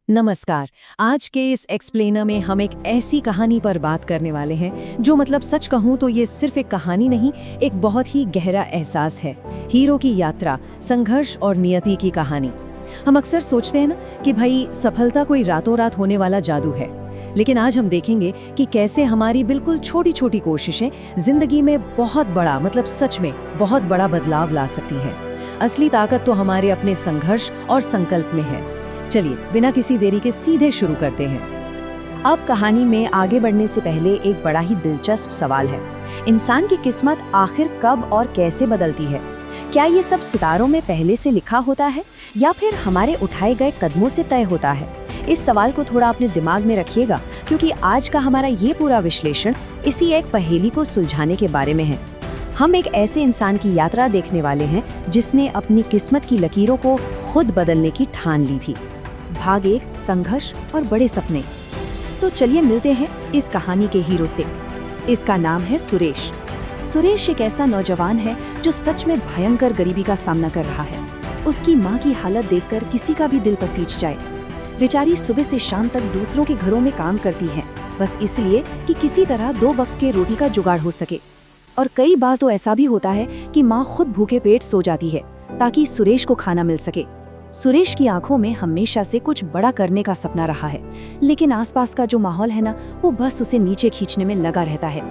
नमस्कार। आज के इस एक्सप्लेनर में हम एक ऐसी कहानी पर बात करने वाले हैं जो सच कहूँ तो ये सिर्फ एक कहानी नहीं, एक बहुत ही गहरा एहसास है। हीरो की यात्रा, संघर्ष और नियति की कहानी। हम अक्सर सोचते हैं ना कि भाई सफलता कोई रातों रात होने वाला जादू है, लेकिन आज हम देखेंगे कि कैसे हमारी बिल्कुल छोटी छोटी कोशिशें जिंदगी में बहुत बड़ा सच में बहुत बड़ा बदलाव ला सकती हैं। असली ताकत तो हमारे अपने संघर्ष और संकल्प में है। चलिए बिना किसी देरी के सीधे शुरू करते हैं। अब कहानी में आगे बढ़ने से पहले एक बड़ा ही दिलचस्प सवाल है। इंसान की किस्मत आखिर कब और कैसे बदलती है? क्या ये सब सितारों में पहले से लिखा होता है या फिर हमारे उठाए गए कदमों से तय होता है? इस सवाल को थोड़ा अपने दिमाग में रखिएगा, क्योंकि आज का हमारा ये पूरा विश्लेषण इसी एक पहेली को सुलझाने के बारे में है। हम एक ऐसे इंसान की यात्रा देखने वाले हैं जिसने अपनी किस्मत की लकीरों को खुद बदलने की ठान ली थी। भाग 1, संघर्ष और बड़े सपने। तो चलिए मिलते हैं इस कहानी के हीरो से। इसका नाम है सुरेश। सुरेश एक ऐसा नौजवान है जो सच में भयंकर गरीबी का सामना कर रहा है। उसकी माँ की हालत देखकर किसी का भी दिल पसीज जाए। बेचारी सुबह से शाम तक दूसरों के घरों में काम करती है, बस इसलिए कि किसी तरह 2 वक्त के रोटी का जुगाड़ हो सके। और कई बार तो ऐसा भी होता है कि माँ खुद भूखे पेट सो जाती है ताकि सुरेश को खाना मिल सके। सुरेश की आंखों में हमेशा से कुछ बड़ा करने का सपना रहा है, लेकिन आसपास का जो माहौल है ना, वो बस उसे नीचे खींचने में लगा रहता है।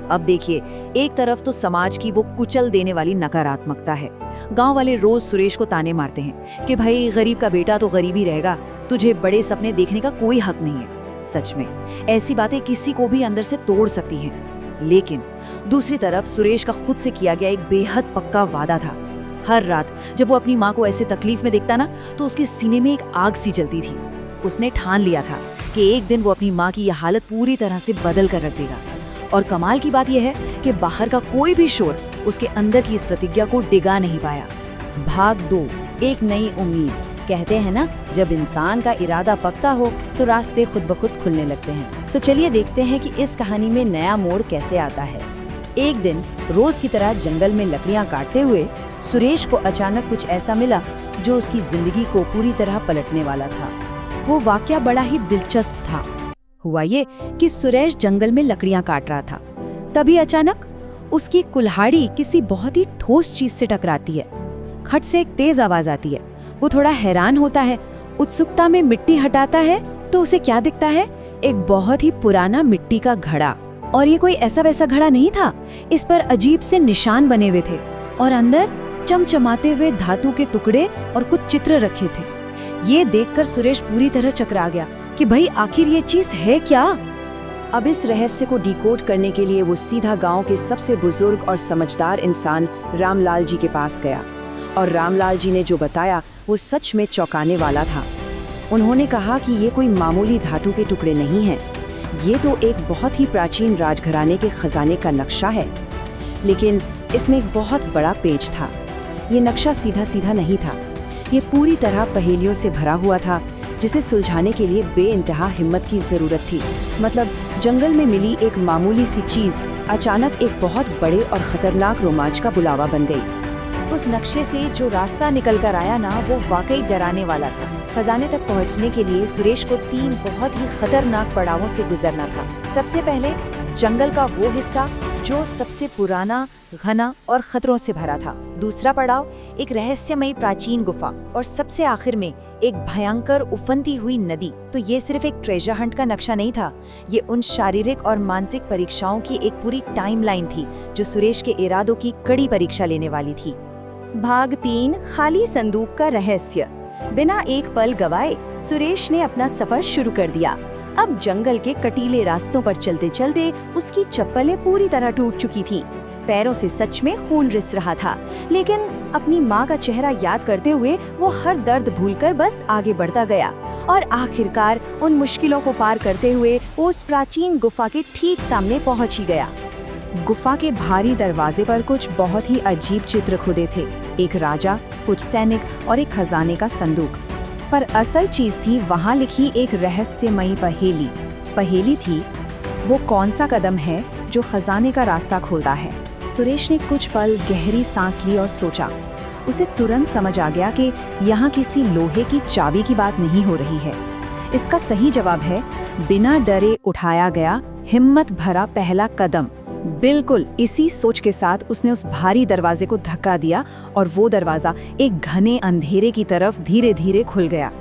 अब देखिए, एक तरफ तो समाज की वो कुचल देने वाली नकारात्मकता है। गांव वाले रोज सुरेश को ताने मारते हैं कि भाई गरीब का बेटा तो गरीब ही रहेगा, तुझे बड़े सपने देखने का कोई हक नहीं है। सच में ऐसी बातें किसी को भी अंदर से तोड़ सकती हैं। लेकिन दूसरी तरफ सुरेश का खुद से किया गया एक बेहद पक्का वादा था। हर रात जब वो अपनी माँ को ऐसे तकलीफ में देखता ना, तो उसके सीने में एक आग सी जलती थी। उसने ठान लिया था कि एक दिन वो अपनी माँ की यह हालत पूरी तरह से बदल कर रख देगा। और कमाल की बात यह है कि बाहर का कोई भी शोर उसके अंदर की इस प्रतिज्ञा को डिगा नहीं पाया। भाग 2, एक नई उम्मीद। कहते हैं ना, जब इंसान का इरादा पक्का हो तो रास्ते खुद ब खुद खुलने लगते हैं। तो चलिए देखते हैं कि इस कहानी में नया मोड़ कैसे आता है। एक दिन रोज की तरह जंगल में लकड़ियां काटते हुए सुरेश को अचानक कुछ ऐसा मिला जो उसकी जिंदगी को पूरी तरह पलटने वाला था। वो वाकया बड़ा ही दिलचस्प था। हुआ ये कि सुरेश जंगल में लकड़ियां काट रहा था, तभी अचानक उसकी कुल्हाड़ी किसी बहुत ही ठोस चीज से टकराती है। खट से एक तेज आवाज आती है। वो थोड़ा हैरान होता है, उत्सुकता में मिट्टी हटाता है तो उसे क्या दिखता है? एक बहुत ही पुराना मिट्टी का घड़ा। और ये कोई ऐसा वैसा घड़ा नहीं था, इस पर अजीब से निशान बने हुए थे और अंदर चमचमाते हुए धातु के टुकड़े और कुछ चित्र रखे थे। ये देखकर सुरेश पूरी तरह चकरा गया कि भाई आखिर ये चीज है क्या? अब इस रहस्य को डिकोड करने के लिए वो सीधा गांव के सबसे बुजुर्ग और समझदार इंसान रामलाल जी के पास गया। और रामलाल जी ने जो बताया वो सच में चौंकाने वाला था। उन्होंने कहा कि ये कोई मामूली धातु के टुकड़े नहीं हैं, ये तो एक बहुत ही प्राचीन राजघराने के खजाने का नक्शा है। लेकिन इसमें एक बहुत बड़ा पेच था। ये नक्शा सीधा सीधा नहीं था, ये पूरी तरह पहेलियों से भरा हुआ था, जिसे सुलझाने के लिए बेइंतहा हिम्मत की जरूरत थी। मतलब जंगल में मिली एक मामूली सी चीज अचानक एक बहुत बड़े और खतरनाक रोमांच का बुलावा बन गई। उस नक्शे से जो रास्ता निकल कर आया ना, वो वाकई डराने वाला था। खजाने तक पहुंचने के लिए सुरेश को 3 बहुत ही खतरनाक पड़ावों से गुजरना था। सबसे पहले जंगल का वो हिस्सा जो सबसे पुराना, घना और खतरों से भरा था। दूसरा पड़ाव एक रहस्यमयी प्राचीन गुफा, और सबसे आखिर में एक भयंकर उफनती हुई नदी। तो ये सिर्फ एक ट्रेजर हंट का नक्शा नहीं था, ये उन शारीरिक और मानसिक परीक्षाओं की एक पूरी टाइमलाइन थी जो सुरेश के इरादों की कड़ी परीक्षा लेने वाली थी। भाग 3, खाली संदूक का रहस्य। बिना एक पल गवाए सुरेश ने अपना सफर शुरू कर दिया। अब जंगल के कटीले रास्तों पर चलते चलते उसकी चप्पलें पूरी तरह टूट चुकी थीं। पैरों से सच में खून रिस रहा था, लेकिन अपनी माँ का चेहरा याद करते हुए वो हर दर्द भूलकर बस आगे बढ़ता गया। और आखिरकार उन मुश्किलों को पार करते हुए वो उस प्राचीन गुफा के ठीक सामने पहुँच ही गया। गुफा के भारी दरवाजे पर कुछ बहुत ही अजीब चित्र खुदे थे। एक राजा, कुछ सैनिक और एक खजाने का संदूक। पर असल चीज थी वहाँ लिखी एक रहस्यमयी पहेली। पहेली थी, वो कौन सा कदम है जो खजाने का रास्ता खोलता है? सुरेश ने कुछ पल गहरी सांस ली और सोचा। उसे तुरंत समझ आ गया कि यहाँ किसी लोहे की चाबी की बात नहीं हो रही है। इसका सही जवाब है बिना डरे उठाया गया हिम्मत भरा पहला कदम। बिल्कुल इसी सोच के साथ उसने उस भारी दरवाजे को धक्का दिया और वो दरवाजा एक घने अंधेरे की तरफ धीरे धीरे खुल गया।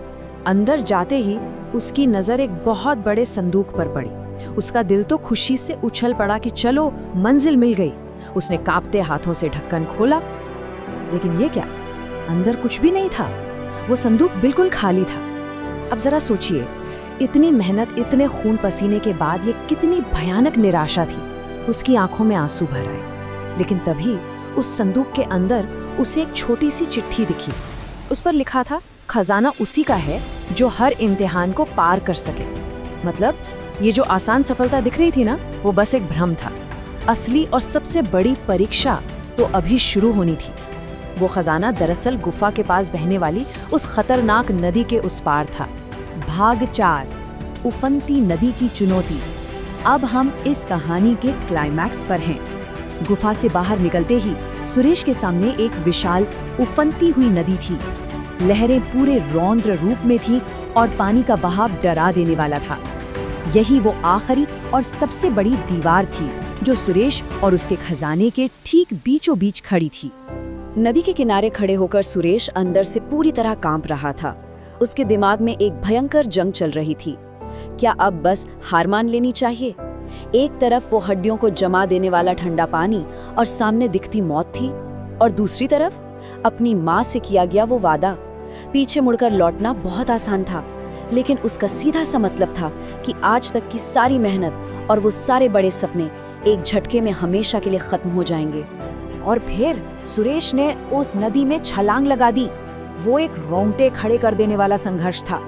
अंदर जाते ही उसकी नजर एक बहुत बड़े संदूक पर पड़ी। उसका दिल तो खुशी से उछल पड़ा कि चलो मंजिल मिल गई। उसने कांपते हाथों से ढक्कन खोला, लेकिन ये क्या, अंदर कुछ भी नहीं था। वो संदूक बिल्कुल खाली था। अब जरा सोचिए, इतनी मेहनत, इतने खून पसीने के बाद ये कितनी भयानक निराशा थी। उसकी आंखों में आंसू भर आए। लेकिन तभी उस संदूक के अंदर उसे एक छोटी सी चिट्ठी दिखी। उस पर लिखा था, खजाना उसी का है जो हर इम्तिहान को पार कर सके। मतलब ये जो आसान सफलता दिख रही थी ना, वो बस एक भ्रम था। असली और सबसे बड़ी परीक्षा तो अभी शुरू होनी थी। वो खजाना दरअसल गुफा के पास बहने वाली उस खतरनाक नदी के उस पार था। भाग 4, उफनती नदी की चुनौती। अब हम इस कहानी के क्लाइमैक्स पर हैं। गुफा से बाहर निकलते ही सुरेश के सामने एक विशाल उफनती हुई नदी थी। लहरें पूरे रौद्र रूप में थी और पानी का बहाव डरा देने वाला था। यही वो आखिरी और सबसे बड़ी दीवार थी जो सुरेश और उसके खजाने के ठीक बीचों बीच खड़ी थी। नदी के किनारे खड़े होकर सुरेश अंदर से पूरी तरह कांप रहा था। उसके दिमाग में एक भयंकर जंग चल रही थी। क्या अब बस हार मान लेनी चाहिए? एक तरफ वो हड्डियों को जमा देने वाला ठंडा पानी और सामने दिखती मौत थी, और दूसरी तरफ अपनी माँ से किया गया वो वादा। पीछे मुड़कर लौटना बहुत आसान था, लेकिन उसका सीधा सा मतलब था कि आज तक की सारी मेहनत और वो सारे बड़े सपने एक झटके में हमेशा के लिए खत्म हो जाएंगे। और फिर सुरेश ने उस नदी में छलांग लगा दी। वो एक रोंगटे खड़े कर देने वाला संघर्ष था।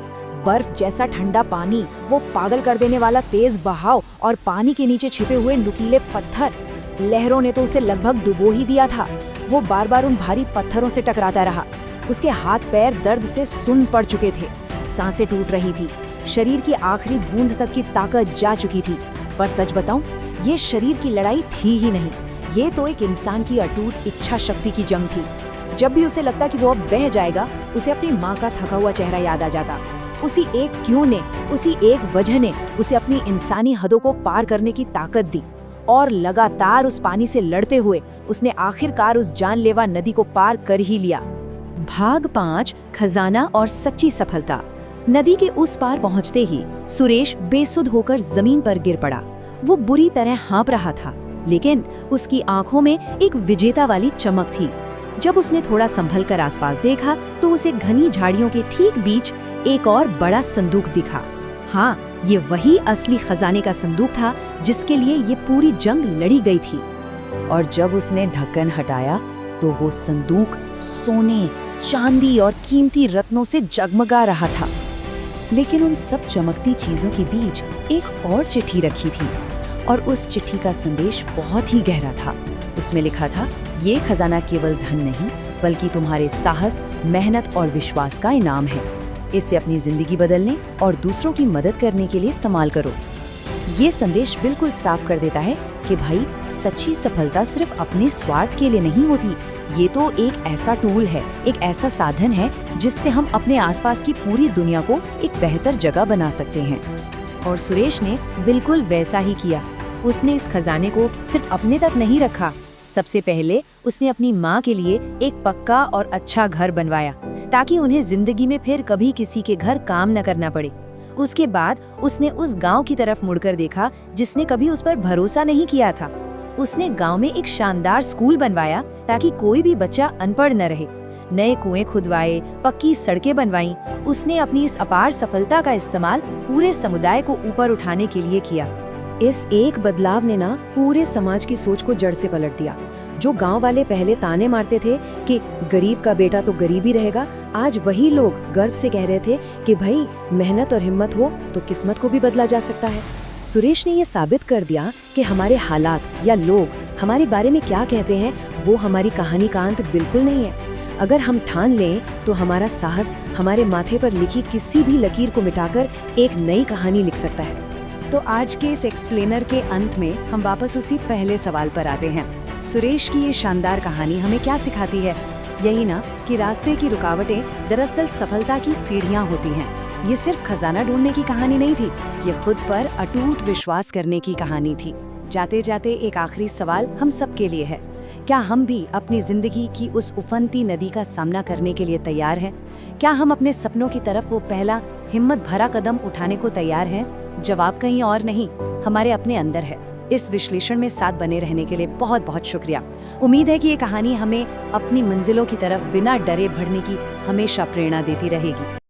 बर्फ जैसा ठंडा पानी, वो पागल कर देने वाला तेज बहाव और पानी के नीचे छिपे हुए नुकीले पत्थर। लहरों ने तो उसे लगभग डुबो ही दिया था। वो बार बार उन भारी पत्थरों से टकराता रहा। उसके हाथ पैर दर्द से सुन्न पड़ चुके थे, सांसें टूट रही थी, शरीर की आखिरी बूंद तक की ताकत जा चुकी थी। पर सच बताऊं, ये शरीर की लड़ाई थी ही नहीं, ये तो एक इंसान की अटूट इच्छा शक्ति की जंग थी। जब भी उसे लगता कि वो अब बह जाएगा, उसे अपनी माँ का थका हुआ चेहरा याद आ जाता। उसी एक क्यों ने, उसी एक वजह ने उसे अपनी इंसानी हदों को पार करने की ताकत दी। और लगातार उस पानी से लड़ते हुए उसने आखिरकार उस जानलेवा नदी को पार कर ही लिया। भाग 5, खजाना और सच्ची सफलता। नदी के उस पार पहुंचते ही सुरेश बेसुध होकर जमीन पर गिर पड़ा। वो बुरी तरह हाँप रहा था, लेकिन उसकी आंखों में एक विजेता वाली चमक थी। जब उसने थोड़ा संभल कर आसपास देखा तो उसे घनी झाड़ियों के ठीक बीच एक और बड़ा संदूक दिखा। हाँ, ये वही असली खजाने का संदूक था जिसके लिए ये पूरी जंग लड़ी गई थी। और जब उसने ढक्कन हटाया तो वो संदूक सोने, चांदी और कीमती रत्नों से जगमगा रहा था। लेकिन उन सब चमकती चीजों के बीच एक और चिट्ठी रखी थी, और उस चिट्ठी का संदेश बहुत ही गहरा था। उसमें लिखा था, ये खजाना केवल धन नहीं बल्कि तुम्हारे साहस, मेहनत और विश्वास का इनाम है। इसे अपनी जिंदगी बदलने और दूसरों की मदद करने के लिए इस्तेमाल करो। ये संदेश बिल्कुल साफ कर देता है कि भाई, सच्ची सफलता सिर्फ अपने स्वार्थ के लिए नहीं होती। ये तो एक ऐसा टूल है, एक ऐसा साधन है जिससे हम अपने आसपास की पूरी दुनिया को एक बेहतर जगह बना सकते हैं। और सुरेश ने बिल्कुल वैसा ही किया। उसने इस खजाने को सिर्फ अपने तक नहीं रखा। सबसे पहले उसने अपनी माँ के लिए एक पक्का और अच्छा घर बनवाया, ताकि उन्हें जिंदगी में फिर कभी किसी के घर काम न करना पड़े। उसके बाद उसने उस गांव की तरफ मुड़कर देखा जिसने कभी उस पर भरोसा नहीं किया था। उसने गांव में एक शानदार स्कूल बनवाया ताकि कोई भी बच्चा अनपढ़ न रहे। नए कुएं खुदवाए, पक्की सड़कें बनवाईं। उसने अपनी इस अपार सफलता का इस्तेमाल पूरे समुदाय को ऊपर उठाने के लिए किया। इस एक बदलाव ने ना पूरे समाज की सोच को जड़ से पलट दिया। जो गांव वाले पहले ताने मारते थे कि गरीब का बेटा तो गरीब ही रहेगा, आज वही लोग गर्व से कह रहे थे कि भाई, मेहनत और हिम्मत हो तो किस्मत को भी बदला जा सकता है। सुरेश ने ये साबित कर दिया कि हमारे हालात या लोग हमारे बारे में क्या कहते हैं, वो हमारी कहानी का अंत बिल्कुल नहीं है। अगर हम ठान लें तो हमारा साहस हमारे माथे पर लिखी किसी भी लकीर को मिटाकर एक नई कहानी लिख सकता है। तो आज के इस एक्सप्लेनर के अंत में हम वापस उसी पहले सवाल पर आते हैं। सुरेश की ये शानदार कहानी हमें क्या सिखाती है? यही ना कि रास्ते की रुकावटें दरअसल सफलता की सीढ़ियां होती हैं। ये सिर्फ खजाना ढूंढने की कहानी नहीं थी, ये खुद पर अटूट विश्वास करने की कहानी थी। जाते जाते एक आखिरी सवाल हम सबके लिए है, क्या हम भी अपनी जिंदगी की उस उफनती नदी का सामना करने के लिए तैयार हैं? क्या हम अपने सपनों की तरफ वो पहला हिम्मत भरा कदम उठाने को तैयार हैं? जवाब कहीं और नहीं, हमारे अपने अंदर है। इस विश्लेषण में साथ बने रहने के लिए बहुत बहुत शुक्रिया। उम्मीद है कि ये कहानी हमें अपनी मंजिलों की तरफ बिना डरे बढ़ने की हमेशा प्रेरणा देती रहेगी।